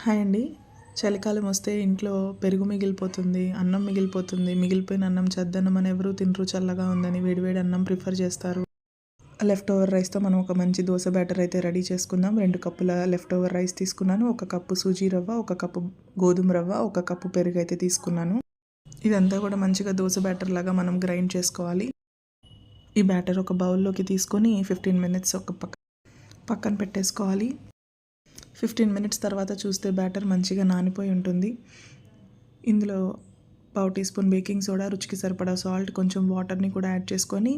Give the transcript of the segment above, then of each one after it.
Hi అండి. చలికాలం వస్తే ఇంట్లో పెరుగు మిగిలిపోతుంది, అన్నం మిగిలిపోతుంది. మిగిలిపోయిన అన్నం చద్దన్నం అని ఎవరు తినరు. చల్లగా ఉందని వేడివేడి అన్నం ప్రిఫర్ చేస్తారు. లెఫ్ట్ ఓవర్ రైస్‌తో మనం ఒక మంచి దోస బ్యాటర్ అయితే రెడీ చేసుకుందాం. 2 కప్పుల లెఫ్ట్ ఓవర్ రైస్ తీసుకున్నాను. 1 కప్పు సూజీ రవ్వ, 1 కప్పు గోధుమ రవ్వ, 1 కప్పు పెరుగు అయితే తీసుకున్నాను. ఇదంతా కూడా మంచిగా దోస బ్యాటర్ లాగా మనం గ్రైండ్ చేసుకోవాలి. ఈ బ్యాటర్ ఒక బౌల్లోకి తీసుకొని 15 మినిట్స్ పక్కన పెట్టేసుకోవాలి. 15 మినిట్స్ తర్వాత చూస్తే బ్యాటర్ మంచిగా నానిపోయి ఉంటుంది. ఇందులో పావు టీ స్పూన్ బేకింగ్ సోడా, రుచికి సరిపడా సాల్ట్, కొంచెం వాటర్ని కూడా యాడ్ చేసుకొని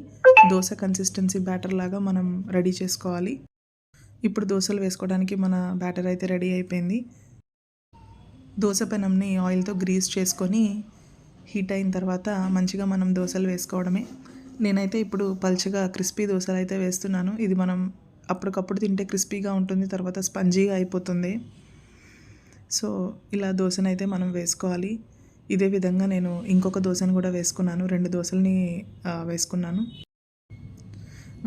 దోశ కన్సిస్టెన్సీ బ్యాటర్ లాగా మనం రెడీ చేసుకోవాలి. ఇప్పుడు దోశలు వేసుకోవడానికి మన బ్యాటర్ అయితే రెడీ అయిపోయింది. దోశ పెనంని ఆయిల్తో గ్రీస్ చేసుకొని హీట్ అయిన తర్వాత మంచిగా మనం దోశలు వేసుకోవడమే. నేనైతే ఇప్పుడు పల్చగా క్రిస్పీ దోశలు అయితే వేస్తున్నాను. ఇది మనం అప్పటికప్పుడు తింటే క్రిస్పీగా ఉంటుంది, తర్వాత స్పంజీగా అయిపోతుంది. సో ఇలా దోశనైతే మనం వేసుకోవాలి. ఇదే విధంగా నేను ఇంకొక దోశను కూడా వేసుకున్నాను. 2 దోశల్ని వేసుకున్నాను.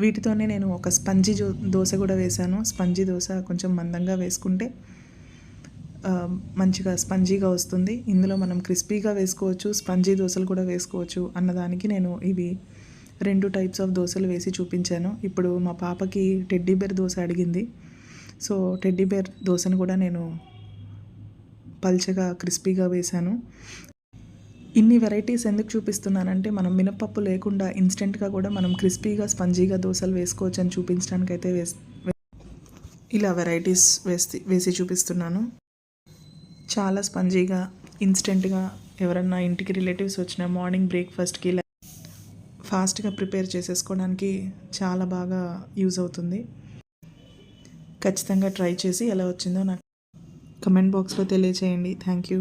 వీటితోనే నేను ఒక స్పంజీ దోశ కూడా వేశాను. స్పంజీ దోశ కొంచెం మందంగా వేసుకుంటే మంచిగా స్పంజీగా వస్తుంది. ఇందులో మనం క్రిస్పీగా వేసుకోవచ్చు, స్పంజీ దోశలు కూడా వేసుకోవచ్చు అన్నదానికి నేను ఇవి 2 టైప్స్ ఆఫ్ దోశలు వేసి చూపించాను. ఇప్పుడు మా పాపకి టెడ్డీ బేర్ దోశ అడిగింది. సో టెడ్డీ బేర్ దోశను కూడా నేను పల్చగా క్రిస్పీగా వేశాను. ఇన్ని వెరైటీస్ ఎందుకు చూపిస్తున్నానంటే మనం మినపప్పు లేకుండా ఇన్స్టెంట్గా కూడా మనం క్రిస్పీగా స్పంజీగా దోశలు వేసుకోవచ్చు అని చూపించడానికైతే ఇలా వెరైటీస్ వేసి చూపిస్తున్నాను. చాలా స్పంజీగా ఇన్స్టెంట్గా ఎవరన్నా ఇంటికి రిలేటివ్స్ వచ్చిన మార్నింగ్ బ్రేక్ఫాస్ట్కి ఫాస్ట్గా ప్రిపేర్ చేసేసుకోవడానికి చాలా బాగా యూజ్ అవుతుంది. ఖచ్చితంగా ట్రై చేసి ఎలా వచ్చిందో నాకు కమెంట్ బాక్స్లో తెలియచేయండి. Thank you.